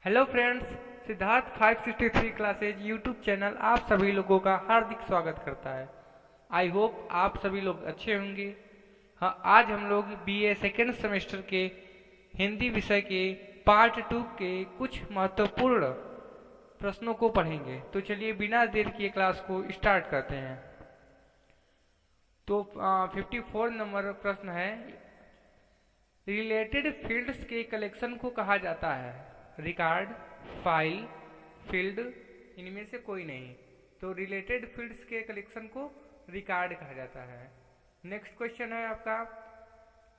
Hello friends, Siddharth 563 classes YouTube channel आप सभी लोगों का हार्दिक स्वागत करता है। आई होप आप सभी लोग अच्छे होंगे। हाँ, आज हम लोग बीए सेकेंड सेमेस्टर के हिंदी विषय के पार्ट 2 के कुछ महत्वपूर्ण प्रश्नों को पढ़ेंगे। तो चलिए बिना देर किए क्लास को स्टार्ट करते हैं। तो 54 नंबर प्रश्न है, रिलेटेड फील्ड्स के कलेक्शन को कहा जाता है रिकॉर्ड, फाइल, फील्ड, इनमें से कोई नहीं। तो रिलेटेड फील्ड्स के कलेक्शन को रिकॉर्ड कहा जाता है। नेक्स्ट क्वेश्चन है आपका,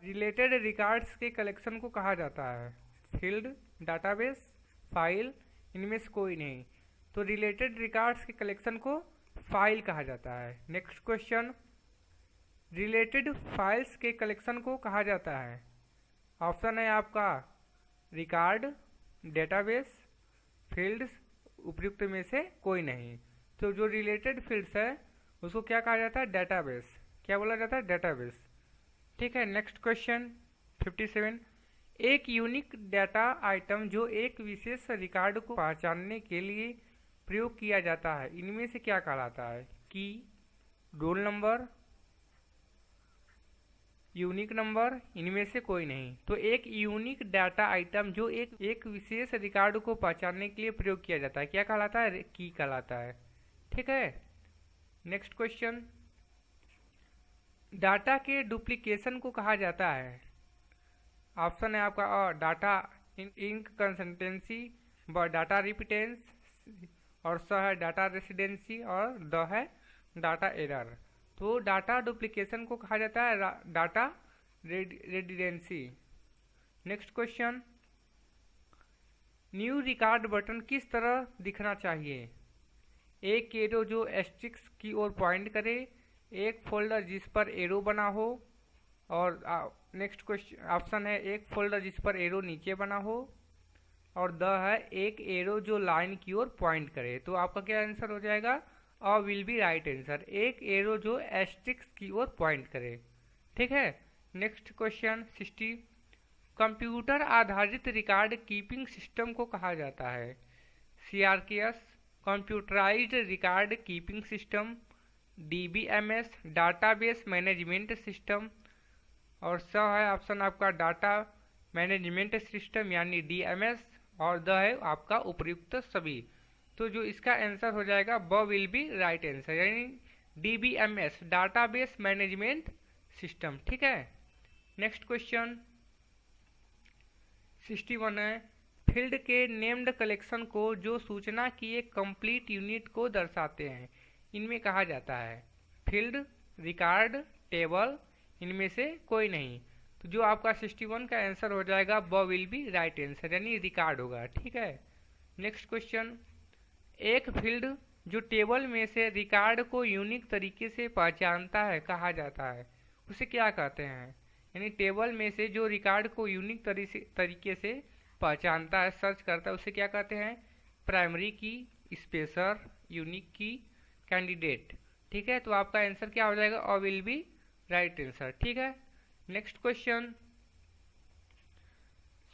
रिलेटेड रिकॉर्ड्स के कलेक्शन को कहा जाता है फील्ड, डाटाबेस, फाइल, इनमें से कोई नहीं। तो रिलेटेड रिकॉर्ड्स के कलेक्शन को फाइल कहा जाता है। नेक्स्ट क्वेश्चन, रिलेटेड फाइल्स के कलेक्शन को कहा जाता है, ऑप्शन है आपका रिकॉर्ड, डेटाबेस, फील्ड्स, उपयुक्त में से कोई नहीं। तो जो रिलेटेड फील्ड्स है उसको क्या कहा जाता है, डेटाबेस। क्या बोला जाता है, डेटाबेस। ठीक है। नेक्स्ट क्वेश्चन 57, एक यूनिक डाटा आइटम जो एक विशेष रिकॉर्ड को पहचानने के लिए प्रयोग किया जाता है, इनमें से क्या कहलाता है, की, रोल नंबर, यूनिक नंबर, इनमें से कोई नहीं। तो एक यूनिक डाटा आइटम जो एक विशेष रिकॉर्ड को पहचानने के लिए प्रयोग किया जाता है, क्या कहलाता है, की कहलाता है। ठीक है। नेक्स्ट क्वेश्चन, डाटा के डुप्लीकेशन को कहा जाता है, ऑप्शन है आपका डाटा इनकंसिस्टेंसी, ब डाटा रिपीटेंस, और स है डाटा रेसिडेंसी, और द है डाटा एरर। तो डाटा डुप्लीकेशन को कहा जाता है data redundancy. Next question, new record button किस तरह दिखना चाहिए, एक एरो जो एस्ट्रिक्स की ओर पॉइंट करे, एक फोल्डर जिस पर एरो बना हो, और नेक्स्ट क्वेश्चन ऑप्शन है एक फोल्डर जिस पर एरो नीचे बना हो, और द है एक एरो जो लाइन की ओर पॉइंट करे। तो आपका क्या आंसर हो जाएगा, विल बी राइट आंसर, एक एरो जो एस्ट्रिक्स की ओर पॉइंट करे। ठीक है। नेक्स्ट क्वेश्चन 60, कंप्यूटर आधारित रिकॉर्ड कीपिंग सिस्टम को कहा जाता है, CRKS, computerised record keeping system, DBMS, database management system, और स है ऑप्शन आपका डाटा मैनेजमेंट सिस्टम यानी डीएमएस, और द है आपका उपयुक्त सभी। तो जो इसका आंसर हो जाएगा ब विल बी राइट आंसर, यानी डीबीएमएस, डाटाबेस मैनेजमेंट सिस्टम। ठीक है। नेक्स्ट क्वेश्चन 61 है, फील्ड के नेम्ड कलेक्शन को जो सूचना की एक कंप्लीट यूनिट को दर्शाते हैं, इनमें कहा जाता है फील्ड, रिकॉर्ड, टेबल, इनमें से कोई नहीं। तो जो आपका 61 का आंसर हो जाएगा ब विल बी राइट आंसर, यानी रिकॉर्ड होगा। ठीक है। नेक्स्ट क्वेश्चन, एक फील्ड जो टेबल में से रिकॉर्ड को यूनिक तरीके से पहचानता है कहा जाता है, उसे क्या कहते हैं, यानी टेबल में से जो रिकॉर्ड को यूनिक तरीके से पहचानता है, सर्च करता है, उसे क्या कहते हैं, प्राइमरी की, स्पेसर, यूनिक की, कैंडिडेट। ठीक है। तो आपका आंसर क्या हो जाएगा, और विल बी राइट आंसर। ठीक है। नेक्स्ट क्वेश्चन,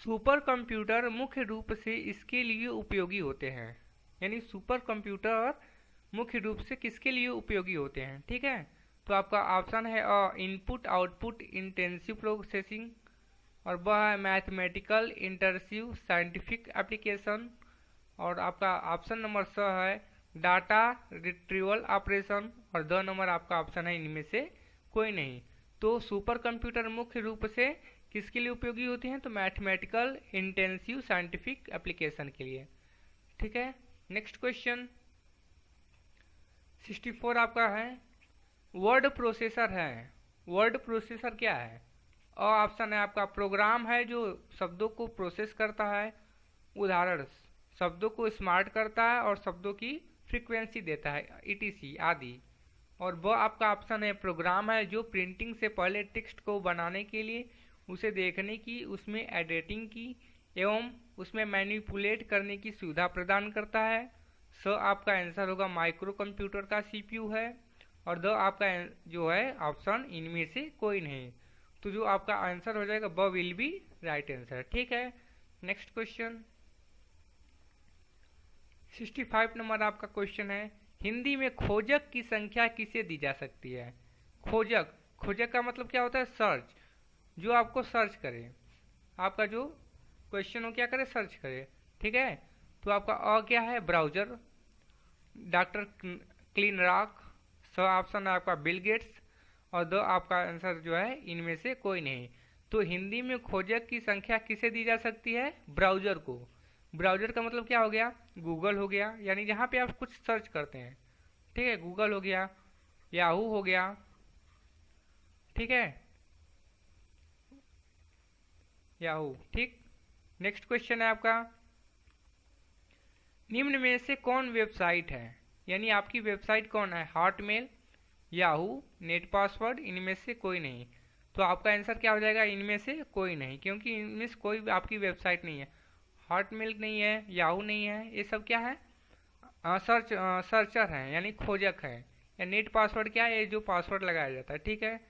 सुपर कंप्यूटर मुख्य रूप से इसके लिए उपयोगी होते हैं, यानी सुपर कंप्यूटर मुख्य रूप से किसके लिए उपयोगी होते हैं। ठीक है। तो आपका ऑप्शन है इनपुट आउटपुट इंटेंसिव प्रोसेसिंग, और वह है मैथमेटिकल इंटरसिव साइंटिफिक एप्लीकेशन, और आपका ऑप्शन नंबर स है डाटा रिट्रीवल ऑपरेशन, और द नंबर आपका ऑप्शन है इनमें से कोई नहीं। तो सुपर कंप्यूटर मुख्य रूप से किसके लिए उपयोगी होते हैं, तो मैथमेटिकल इंटेंसिव साइंटिफिक एप्लीकेशन के लिए। ठीक है। नेक्स्ट क्वेश्चन 64 आपका है, वर्ड प्रोसेसर है, वर्ड प्रोसेसर क्या है, और ऑप्शन है आपका प्रोग्राम है जो शब्दों को प्रोसेस करता है, उदाहरण शब्दों को स्मार्ट करता है और शब्दों की फ्रीक्वेंसी देता है, ईटीसी आदि। और वह आपका ऑप्शन है प्रोग्राम है जो प्रिंटिंग से पहले टेक्स्ट को बनाने के लिए उसे देखने की, उसमें एडिटिंग की एवं उसमें मैनिपुलेट करने की सुविधा प्रदान करता है। स आपका आंसर होगा माइक्रो कंप्यूटर का सीपीयू है, और द आपका जो है ऑप्शन इनमें से कोई नहीं। तो जो आपका आंसर हो जाएगा ब विल बी राइट आंसर। ठीक है। नेक्स्ट क्वेश्चन 65 नंबर आपका क्वेश्चन है, हिंदी में खोजक की संख्या किसे दी जा सकती है? खोजक, खोजक का मतलब क्या होता है? सर्च, जो आपको सर्च करे, आपका जो क्वेश्चन हो क्या करे? सर्च करे, ठीक है। तो आपका अ क्या है? ब्राउजर, डॉक्टर क्लीन रॉक, स ऑप्शन है आपका बिल गेट्स, और द आपका आंसर जो है इनमें से कोई नहीं। तो हिंदी में खोजक की संख्या किसे दी जा सकती है? ब्राउजर को। ब्राउजर का मतलब क्या हो गया? गूगल हो गया, यानी जहाँ पे आप कुछ सर्च करते हैं, ठीक है। गूगल हो गया, याहू हो गया, ठीक है, याहू, ठीक। नेक्स्ट क्वेश्चन है आपका, निम्न में से कौन वेबसाइट है? यानी आपकी वेबसाइट कौन है? हॉटमेल, याहू, नेट पासवर्ड, इनमें से कोई नहीं। तो आपका आंसर क्या हो जाएगा? इनमें से कोई नहीं, क्योंकि इनमें से कोई आपकी वेबसाइट नहीं है। हॉटमेल नहीं है, याहू नहीं है, ये सब क्या है? सर्चर है, यानी खोजक है। या नेट पासवर्ड क्या है? ये जो पासवर्ड लगाया जाता है, ठीक है,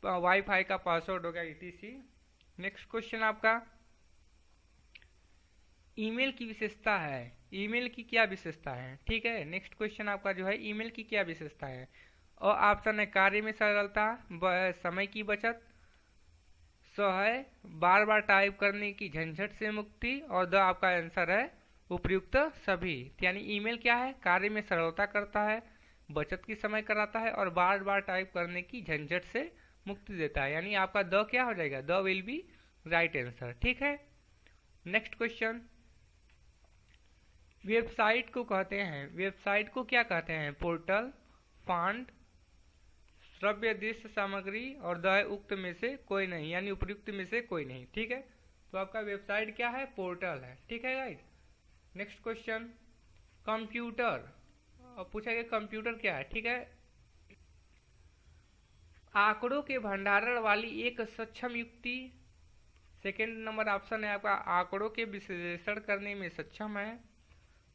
वाईफाई का पासवर्ड हो गया, etc। नेक्स्ट क्वेश्चन आपका, ईमेल की विशेषता है, ईमेल की क्या विशेषता है? ठीक है। नेक्स्ट क्वेश्चन आपका जो है, ईमेल की क्या विशेषता है? और ऑप्शन है कार्य में सरलता, ब है समय की बचत, स है बार बार टाइप करने की झंझट से मुक्ति, और द आपका आंसर है उपयुक्त सभी। यानी ईमेल क्या है? कार्य में सरलता करता है, बचत की समय कराता है, और बार बार टाइप करने की झंझट से मुक्ति देता है। यानी आपका द क्या हो जाएगा? The will be right answer, ठीक है। नेक्स्ट क्वेश्चन, वेबसाइट को कहते हैं, वेबसाइट को क्या कहते हैं? पोर्टल, फॉन्ट, श्रव्य दृश्य सामग्री, और द उक्त में से कोई नहीं, यानी उपयुक्त में से कोई नहीं, ठीक है। तो आपका वेबसाइट क्या है? पोर्टल है, ठीक है गाइस। नेक्स्ट क्वेश्चन, कंप्यूटर, अब पूछा गया कंप्यूटर क्या है, ठीक है। आंकड़ों के भंडारण वाली एक सक्षम युक्ति, सेकेंड नंबर ऑप्शन है आपका आंकड़ों के विश्लेषण करने में सक्षम है।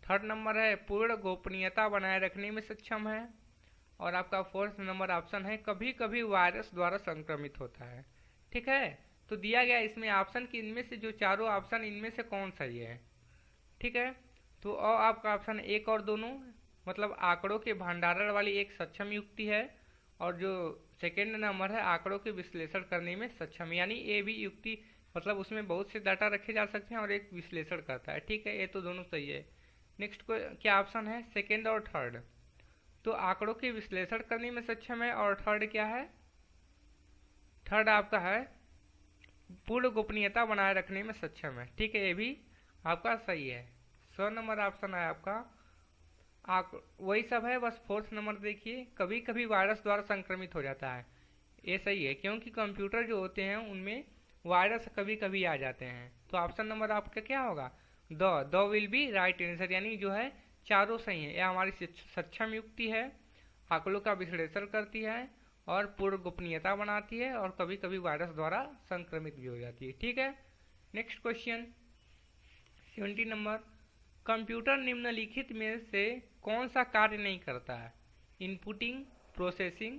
थर्ड नंबर है पूर्ण गोपनीयता बनाए रखने में सक्षम है। और आपका फोर्थ नंबर ऑप्शन है कभी कभी वायरस द्वारा संक्रमित होता है, ठीक है। तो दिया गया इसमें ऑप्शन की इनमें से जो चारों ऑप्शन इनमें से कौन सही है, ठीक है। तो आपका ऑप्शन एक और दोनों, मतलब आंकड़ों के भंडारण वाली एक सक्षम युक्ति है, और जो सेकेंड नंबर है आंकड़ों के विश्लेषण करने में सक्षम, यानी ए भी युक्ति, मतलब उसमें बहुत से डाटा रखे जा सकते हैं और एक विश्लेषण करता है, ठीक है। ये तो दोनों सही है। नेक्स्ट को क्या ऑप्शन है? सेकेंड और थर्ड। तो आंकड़ों के विश्लेषण करने में सक्षम है, और थर्ड क्या है? थर्ड आपका है पूर्ण गोपनीयता बनाए रखने में सक्षम है, ठीक है, ये भी आपका सही है। 100 नंबर ऑप्शन है आपका वही सब है, बस फोर्थ नंबर देखिए, कभी कभी वायरस द्वारा संक्रमित हो जाता है, ये सही है, क्योंकि कंप्यूटर जो होते हैं उनमें वायरस कभी कभी आ जाते हैं। तो ऑप्शन नंबर आपका क्या होगा? The will be right answer, यानी जो है चारों सही है। यह हमारी सक्षम युक्ति है, आंकड़ों का विश्लेषण करती है, और पूर्ण गोपनीयता बनाती है, और कभी कभी वायरस द्वारा संक्रमित भी हो जाती है, ठीक है। नेक्स्ट क्वेश्चन 70 नंबर, कंप्यूटर निम्नलिखित में से कौन सा कार्य नहीं करता है? Inputting, processing,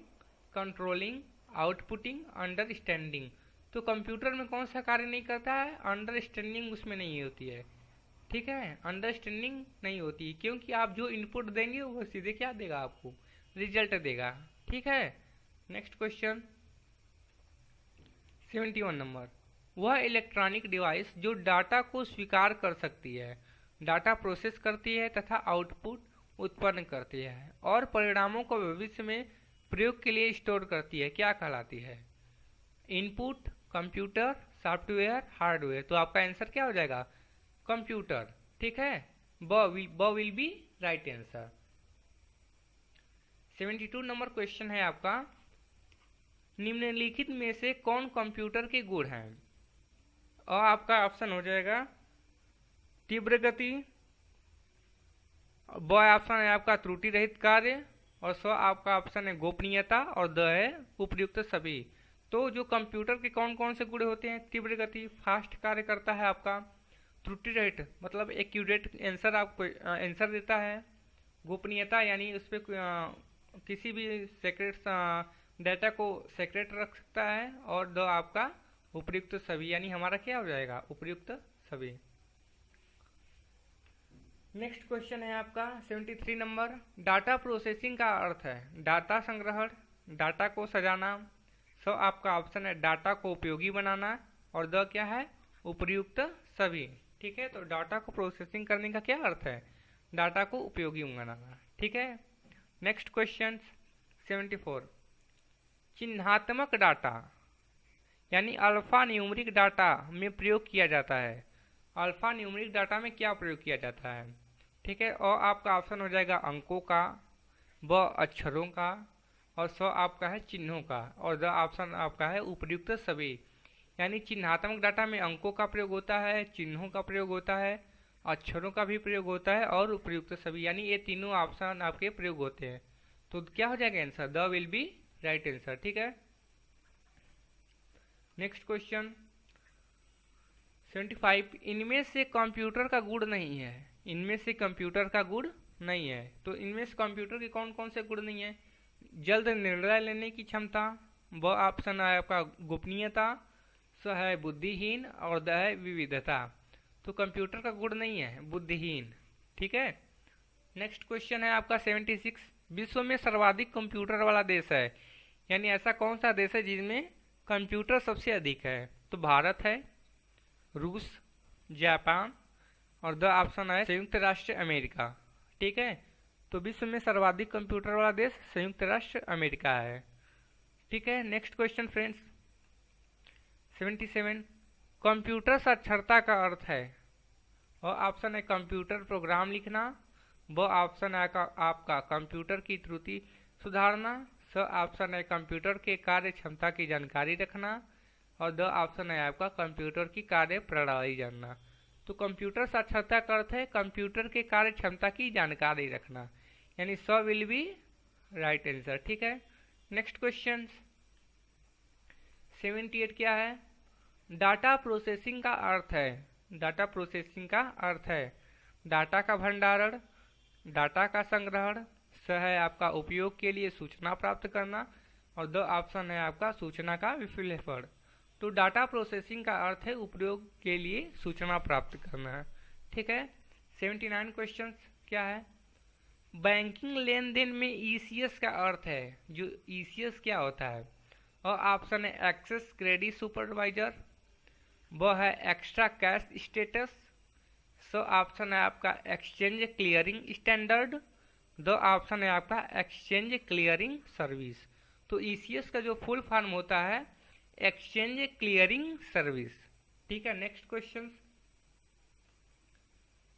controlling, outputting, understanding. तो कंप्यूटर में कौन सा कार्य नहीं करता है? अंडरस्टैंडिंग उसमें नहीं होती है, ठीक है, अंडरस्टैंडिंग नहीं होती है, क्योंकि आप जो इनपुट देंगे वो सीधे क्या देगा? आपको रिजल्ट देगा, ठीक है। नेक्स्ट क्वेश्चन 71 नंबर, वह इलेक्ट्रॉनिक डिवाइस जो डाटा को स्वीकार कर सकती है, डाटा प्रोसेस करती है तथा आउटपुट उत्पन्न करती है, और परिणामों को भविष्य में प्रयोग के लिए स्टोर करती है, क्या कहलाती है? Input, computer, software, hardware. तो आपका आंसर क्या हो जाएगा? कंप्यूटर, ठीक है, ब will be right answer. 72 number question है आपका, निम्नलिखित में से कौन कंप्यूटर के गुण हैं? और आपका ऑप्शन हो जाएगा तीव्र गति, ब ऑप्शन है आपका त्रुटि रहित कार्य, और स आपका ऑप्शन है गोपनीयता, और द है उपयुक्त सभी। तो जो कंप्यूटर के कौन कौन से गुण होते हैं? तीव्र गति, फास्ट कार्य करता है आपका, त्रुटि रहित मतलब एक्यूरेट आंसर आपको आंसर देता है, गोपनीयता यानी उस पर किसी भी सेक्रेट डाटा को सेक्रेट रख सकता है, और द आपका उपयुक्त सभी, यानी हमारा क्या हो जाएगा? उपयुक्त सभी। नेक्स्ट क्वेश्चन है आपका 73 नंबर। डाटा प्रोसेसिंग का अर्थ है डाटा संग्रहण, डाटा को सजाना। सो आपका ऑप्शन है डाटा को उपयोगी बनाना, और द क्या है, उपयुक्त सभी। ठीक है, तो डाटा को प्रोसेसिंग करने का क्या अर्थ है, डाटा को उपयोगी बनाना। ठीक है, नेक्स्ट क्वेश्चन 74। चिन्हात्मक डाटा यानी अल्फा न्यूमरिक डाटा में प्रयोग किया जाता है। अल्फा न्यूमरिक डाटा में क्या प्रयोग किया जाता है। ठीक है, और आपका ऑप्शन हो जाएगा अंकों का, ब अक्षरों का, और स आपका है चिन्हों का, और द ऑप्शन आपका है उपयुक्त सभी। यानी चिन्हात्मक डाटा में अंकों का प्रयोग होता है, चिन्हों का प्रयोग होता है, अक्षरों का भी प्रयोग होता है, और उपयुक्त सभी, यानी ये तीनों ऑप्शन आपके प्रयोग होते हैं। तो क्या हो जाएगा answer, the will be right answer. ठीक है, नेक्स्ट क्वेश्चन 75। इनमें से कंप्यूटर का गुण नहीं है। इनमें से कंप्यूटर का गुण नहीं है, तो इनमें से कंप्यूटर के कौन कौन से गुण नहीं है। जल्द निर्णय लेने की क्षमता, ब ऑप्शन है आपका गोपनीयता, स है बुद्धिहीन, और द है विविधता। तो कंप्यूटर का गुण नहीं है बुद्धिहीन। ठीक है, नेक्स्ट क्वेश्चन है आपका 76। विश्व में सर्वाधिक कंप्यूटर वाला देश है, यानी ऐसा कौन सा देश है जिसमें कंप्यूटर सबसे अधिक है। तो भारत है, रूस, जापान, और द ऑप्शन है संयुक्त राष्ट्र अमेरिका। ठीक है, तो विश्व में सर्वाधिक कंप्यूटर वाला देश संयुक्त राष्ट्र अमेरिका है। ठीक है, नेक्स्ट क्वेश्चन फ्रेंड्स 77। कंप्यूटर साक्षरता का अर्थ है, और ऑप्शन है कंप्यूटर प्रोग्राम लिखना, ब ऑप्शन है आपका कंप्यूटर की त्रुटि सुधारना, स ऑप्शन है कंप्यूटर के कार्य क्षमता की जानकारी रखना, और द ऑप्शन है आपका कंप्यूटर की कार्य प्रणाली जानना। तो कंप्यूटर साक्षरता का अर्थ है कंप्यूटर के कार्य क्षमता की जानकारी रखना, यानी स विल बी राइट आंसर। ठीक है, नेक्स्ट क्वेश्चन 78 क्या है। डाटा प्रोसेसिंग का अर्थ है, डाटा प्रोसेसिंग का अर्थ है डाटा का भंडारण, डाटा का संग्रहण, स है आपका उपयोग के लिए सूचना प्राप्त करना, और द ऑप्शन है आपका सूचना का विश्लेषण। तो डाटा प्रोसेसिंग का अर्थ है उपयोग के लिए सूचना प्राप्त करना। ठीक है, 79 क्वेश्चन क्या है। बैंकिंग लेन देन में ईसीएस का अर्थ है, जो ईसीएस क्या होता है, और ऑप्शन है एक्सेस क्रेडिट सुपरवाइजर, वह है extra cash status, so option है आपका एक्सचेंज क्लियरिंग स्टैंडर्ड, दो ऑप्शन है आपका एक्सचेंज क्लियरिंग सर्विस। तो ईसीएस का जो फुल फॉर्म होता है एक्सचेंज क्लियरिंग सर्विस। ठीक है, नेक्स्ट क्वेश्चन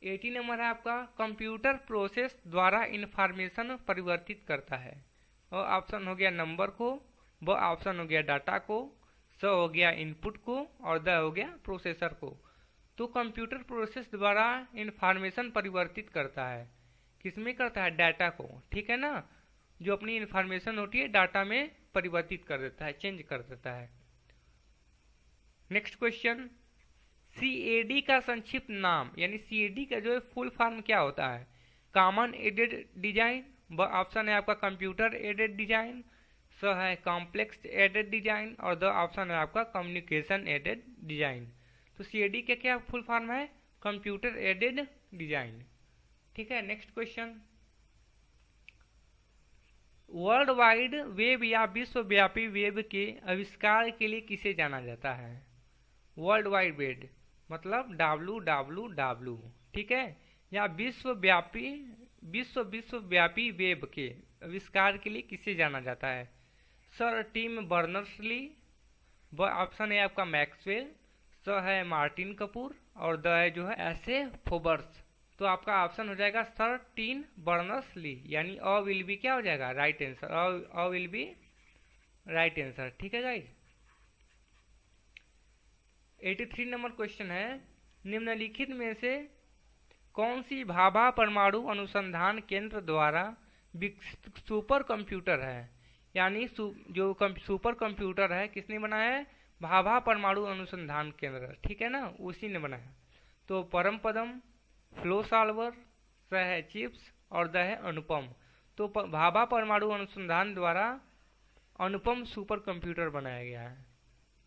80 नंबर है आपका। कंप्यूटर प्रोसेस द्वारा इंफॉर्मेशन परिवर्तित करता है, और ऑप्शन हो गया नंबर को, वो ऑप्शन हो गया डाटा को, स हो गया इनपुट को, और द हो गया प्रोसेसर को। तो कंप्यूटर प्रोसेस द्वारा इंफॉर्मेशन परिवर्तित करता है, किसमें करता है, डाटा को। ठीक है ना, जो अपनी इंफॉर्मेशन होती है डाटा में परिवर्तित कर देता है, चेंज कर देता है। नेक्स्ट क्वेश्चन सीएडी का संक्षिप्त नाम, यानी सीएडी का जो है फुल फॉर्म क्या होता है। कॉमन एडेड डिजाइन, व ऑप्शन है आपका कंप्यूटर एडेड डिजाइन, स है कॉम्प्लेक्स एडेड डिजाइन, और द ऑप्शन है आपका कम्युनिकेशन एडेड डिजाइन। तो सीएडी का क्या फुल फॉर्म है, कंप्यूटर एडेड डिजाइन। ठीक है, next question world wide web या विश्वव्यापी वेब के आविष्कार के लिए किसे जाना जाता है। वर्ल्ड वाइड वेब मतलब www, ठीक है, या विश्वव्यापी वेब के आविष्कार के लिए किसे जाना जाता है। सर टिम बर्नर्स-ली, वह ऑप्शन है आपका मैक्सवेल, स है मार्टिन कपूर, और द है जो है ऐसे फोबर्स। तो आपका ऑप्शन हो जाएगा सर टिम बर्नर्स-ली, यानी अ विल बी क्या हो जाएगा, right answer, a will be right answer. ठीक है गाइज, 83 नंबर क्वेश्चन है, निम्नलिखित में से कौन सी भाभा परमाणु अनुसंधान केंद्र द्वारा विकसित सुपर कंप्यूटर है। यानी जो सुपर कंप्यूटर है किसने बनाया है, भाभा परमाणु अनुसंधान केंद्र, ठीक है ना, उसी ने बनाया। तो परम पदम, फ्लो सॉल्वर, स है चिप्स, और द है अनुपम। तो भाभा परमाणु अनुसंधान द्वारा अनुपम सुपर कंप्यूटर बनाया गया है।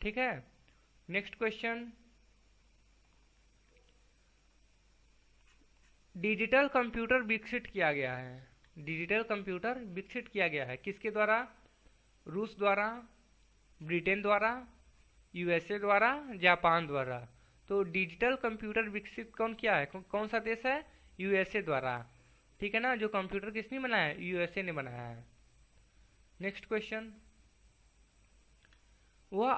ठीक है, नेक्स्ट क्वेश्चन डिजिटल कंप्यूटर विकसित किया गया है। डिजिटल कंप्यूटर विकसित किया गया है किसके द्वारा? रूस द्वारा, ब्रिटेन द्वारा, यूएसए द्वारा, जापान द्वारा। तो डिजिटल कंप्यूटर विकसित कौन किया है? कौन सा देश है? यूएसए द्वारा। ठीक है ना, जो कंप्यूटर किसने बनाया है? यूएसए ने बनाया है। नेक्स्ट क्वेश्चन, वह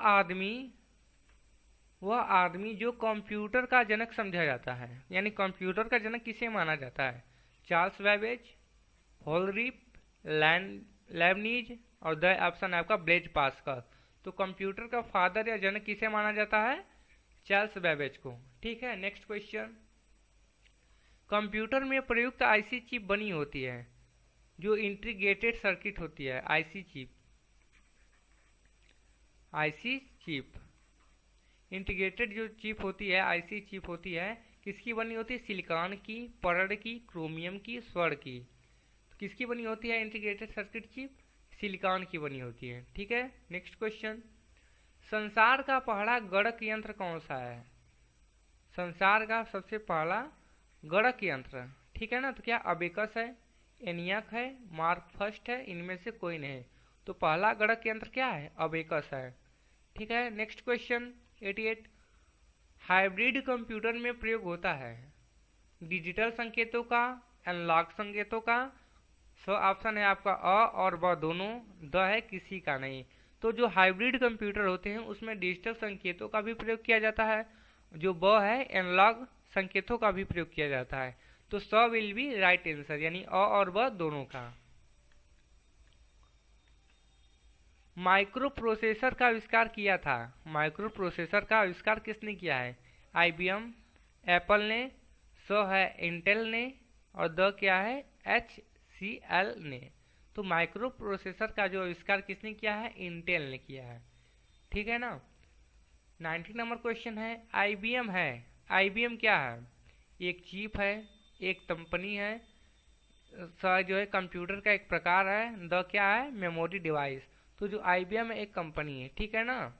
आदमी जो कंप्यूटर का जनक समझा जाता है, यानी कंप्यूटर का जनक किसे माना जाता है? चार्ल्स बैबेज, होलरिप, लेबनीज और द ऑप्शन है आपका ब्लेज पास्कल। तो कंप्यूटर का फादर या जनक किसे माना जाता है? चार्ल्स बैबेज को। ठीक है, नेक्स्ट क्वेश्चन, कंप्यूटर में प्रयुक्त आईसी चिप बनी होती है जो इंटीग्रेटेड सर्किट होती है। आईसी चिप इंटीग्रेटेड जो चिप होती है, आईसी चिप होती है, किसकी बनी होती है? सिलिकॉन की, पर्ल की, क्रोमियम की, स्वर्ण की। तो किसकी बनी होती है इंटीग्रेटेड सर्किट चिप? सिलिकॉन की बनी होती है। ठीक है, नेक्स्ट क्वेश्चन, संसार का पहला गणक यंत्र कौन सा है? संसार का सबसे पहला गणक यंत्र, ठीक है ना, तो क्या अबेकस है, एनियाक है, मार्क फर्स्ट है, इनमें से कोई नहीं। तो पहला गणक यंत्र क्या है? अबेकस है। ठीक है, नेक्स्ट क्वेश्चन 88, हाइब्रिड कंप्यूटर में प्रयोग होता है डिजिटल संकेतों का, एनालॉग संकेतों का। सो ऑप्शन है आपका अ और ब दोनों, द है किसी का नहीं। तो जो हाइब्रिड कंप्यूटर होते हैं उसमें डिजिटल संकेतों का भी प्रयोग किया जाता है, जो ब है एनालॉग संकेतों का भी प्रयोग किया जाता है। तो स विल बी राइट आंसर, यानी अ और ब दोनों का। माइक्रो प्रोसेसर का आविष्कार किया था। माइक्रो प्रोसेसर का आविष्कार किसने किया है? आईबीएम, एप्पल ने, स है इंटेल ने और द क्या है? HCL ने। तो माइक्रो प्रोसेसर का जो आविष्कार किसने किया है? इंटेल ने किया है। ठीक है ना। 90 नंबर क्वेश्चन है, आईबीएम है। आईबीएम क्या है? एक चिप है, एक कंपनी है, जो है कंप्यूटर का एक प्रकार है, द क्या है? Memory device. तो जो आईबीएम एक कंपनी है। ठीक है ना।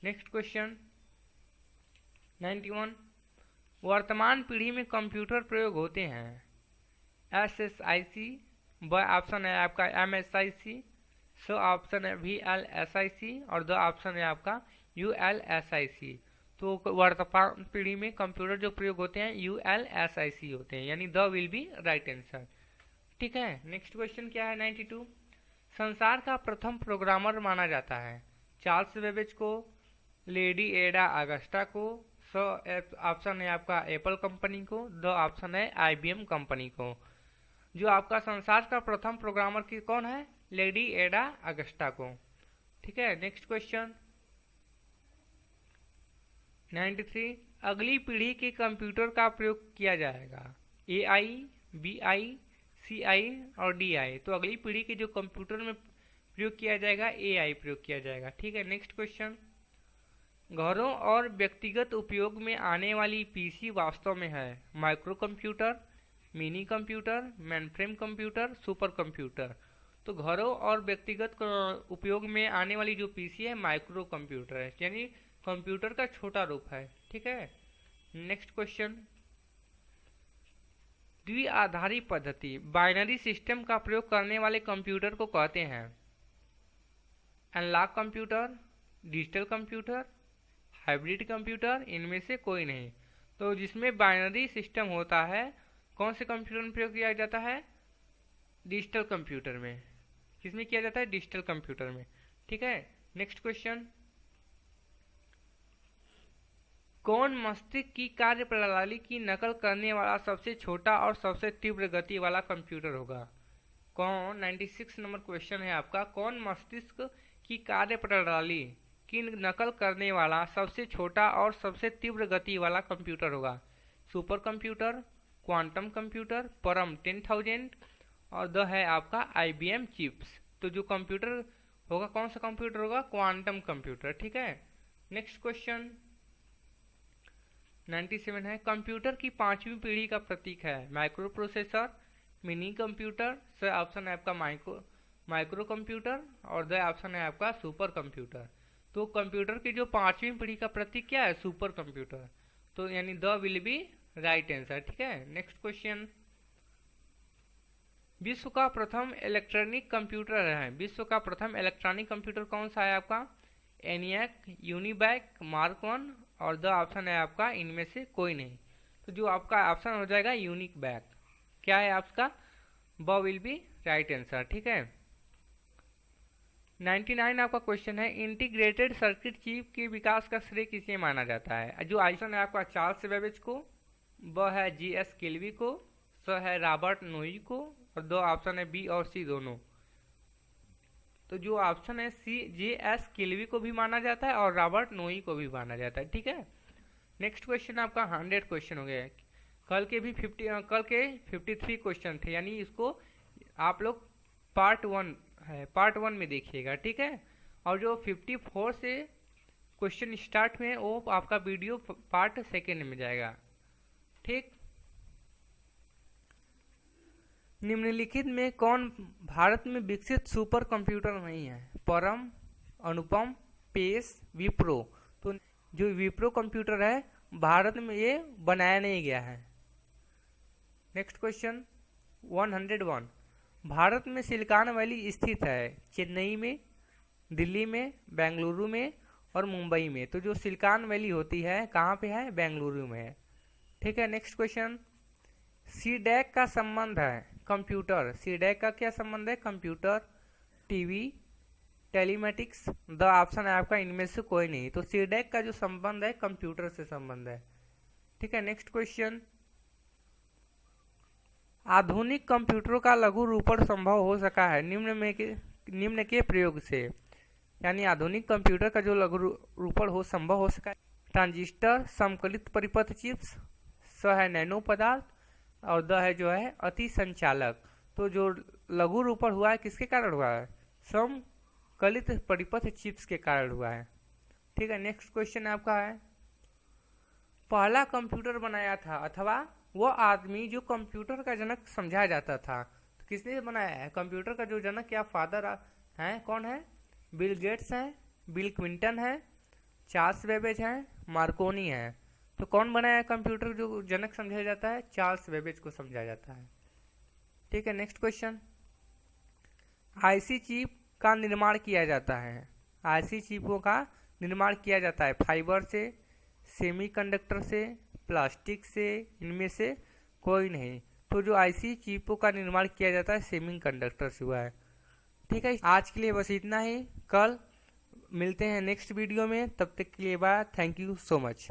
नेक्स्ट क्वेश्चन 91, वर्तमान पीढ़ी में कंप्यूटर प्रयोग होते हैं SSIC, ब ऑप्शन है आपका MSIC, स ऑप्शन है VLSIC और द ऑप्शन है आपका ULSIC। तो वर्तमान पीढ़ी में कंप्यूटर जो प्रयोग होते हैं ULSIC होते हैं, यानी the will be right answer. ठीक है, नेक्स्ट क्वेश्चन क्या है 92, संसार का प्रथम प्रोग्रामर माना जाता है चार्ल्स बेबेज को, लेडी एडा अगस्टा को, स ऑप्शन है आपका एप्पल कंपनी को, द ऑप्शन है IBM कंपनी को। जो आपका संसार का प्रथम प्रोग्रामर की कौन है? लेडी एडा अगस्टा को। ठीक है, नेक्स्ट क्वेश्चन 93, अगली पीढ़ी के कंप्यूटर का प्रयोग किया जाएगा AI, BI, CI और DI। तो अगली पीढ़ी के जो कंप्यूटर में प्रयोग किया जाएगा AI प्रयोग किया जाएगा। ठीक है, नेक्स्ट क्वेश्चन, घरों और व्यक्तिगत उपयोग में आने वाली PC वास्तव में है micro computer, mini computer, mainframe computer, super computer. तो घरों और व्यक्तिगत उपयोग में आने वाली जो PC है माइक्रो कंप्यूटर है, यानी कंप्यूटर का छोटा रूप है। ठीक है, नेक्स्ट क्वेश्चन, द्विआधारी पद्धति बाइनरी सिस्टम का प्रयोग करने वाले कंप्यूटर को कहते हैं analog computer, digital computer, hybrid computer, इनमें से कोई नहीं। तो जिसमें बाइनरी सिस्टम होता है कौन से कंप्यूटर में प्रयोग किया जाता है? डिजिटल कंप्यूटर में। किसमें किया जाता है? डिजिटल कंप्यूटर में। ठीक है, नेक्स्ट क्वेश्चन, कौन मस्तिष्क की कार्य प्रणाली की नकल करने वाला सबसे छोटा और सबसे तीव्र गति वाला कंप्यूटर होगा? कौन, 96 नंबर क्वेश्चन है आपका, कौन मस्तिष्क की कार्य प्रणाली की नकल करने वाला सबसे छोटा और सबसे तीव्र गति वाला कंप्यूटर होगा? सुपर कंप्यूटर, क्वांटम कंप्यूटर, परम 10,000 और द है आपका IBM चिप्स। तो जो कंप्यूटर होगा कौन सा कंप्यूटर होगा? Quantum computer. ठीक है, नेक्स्ट क्वेश्चन 97 है, कंप्यूटर की 5वीं पीढ़ी का प्रतीक है माइक्रो प्रोसेसर, मिनी कंप्यूटर, स ऑप्शन है आपका माइक्रो कंप्यूटर और द ऑप्शन है आपका सुपर कंप्यूटर। तो कंप्यूटर की जो 5वीं पीढ़ी का प्रतीक क्या है? Super computer. तो यानी the will be right answer. ठीक है, नेक्स्ट क्वेश्चन। विश्व का प्रथम इलेक्ट्रॉनिक कंप्यूटर है, विश्व का प्रथम इलेक्ट्रॉनिक कंप्यूटर कौन सा है आपका? एनियाक, यूनिबैक, मार्क वन, और द ऑप्शन है आपका इनमें से कोई नहीं। तो जो आपका ऑप्शन हो जाएगा यूनिक बैक। क्या है आपका? ब विल बी राइट आंसर। ठीक है, 99 आपका क्वेश्चन है, इंटीग्रेटेड सर्किट चिप के विकास का श्रेय किसे माना जाता है? जो ऑप्शन है आपका चार्ल्स बेबेज को, ब है जी.एस. किल्वी को, स है रॉबर्ट नोई को, और दो ऑप्शन है बी और सी दोनों। तो जो ऑप्शन है सी, जी.एस. किल्वी को भी माना जाता है और रॉबर्ट नोई को भी माना जाता है। ठीक है, नेक्स्ट क्वेश्चन आपका 100 क्वेश्चन हो गया है। कल के 53 क्वेश्चन थे, यानी इसको आप लोग पार्ट 1 में देखिएगा। ठीक है, और जो 54 से क्वेश्चन स्टार्ट में वो आपका वीडियो पार्ट 2 में जाएगा। ठीक, निम्नलिखित में कौन भारत में विकसित सुपर कंप्यूटर नहीं है? परम, अनुपम, पेस, विप्रो। तो जो विप्रो कंप्यूटर है भारत में ये बनाया नहीं गया है। नेक्स्ट क्वेश्चन 101, भारत में सिलिकॉन वैली स्थित है चेन्नई में, दिल्ली में, बेंगलुरु में और मुंबई में। तो जो सिलिकॉन वैली होती है कहाँ पे है? बेंगलुरु में है। ठीक है, नेक्स्ट क्वेश्चन, सीडैक का संबंध है कंप्यूटर, सीडैक का क्या संबंध है? Computer, TV, telematics. The option है आपका इनमें से कोई नहीं। तो सीडैक का जो संबंध है कंप्यूटर से संबंध है। ठीक है, नेक्स्ट क्वेश्चन, आधुनिक कंप्यूटरों का लघु रूपण संभव हो सका है निम्न के प्रयोग से। यानी आधुनिक कंप्यूटर का जो लघु रूपण संभव हो सका है, ट्रांजिस्टर, समकलित परिपथ चिप्स, स है नैनो पदार्थ, और द है जो है अति संचालक। तो जो लघु रूपण हुआ है किसके कारण हुआ है? समकलित परिपथ चिप्स के कारण हुआ है। ठीक है, नेक्स्ट क्वेश्चन आपका है, पहला कंप्यूटर बनाया था अथवा वो आदमी जो कंप्यूटर का जनक समझा जाता था, तो किसने बनाया है? कंप्यूटर का जो जनक या फादर है कौन है? बिल गेट्स है, बिल क्विंटन है, चार्ल्स बेबेज है, मार्कोनी है। तो कौन बनाया कंप्यूटर जो जनक समझा जाता है? चार्ल्स बेबेज को समझा जाता है। ठीक है, नेक्स्ट क्वेश्चन, आईसी चिप का निर्माण किया जाता है, आईसी चिपों का निर्माण किया जाता है फाइबर से, सेमीकंडक्टर से, प्लास्टिक से, इनमें से कोई नहीं। तो जो आईसी चिपों का निर्माण किया जाता है सेमीकंडक्टर से हुआ है। ठीक है, आज के लिए बस इतना ही, कल मिलते हैं नेक्स्ट वीडियो में, तब तक के लिए bye, thank you so much.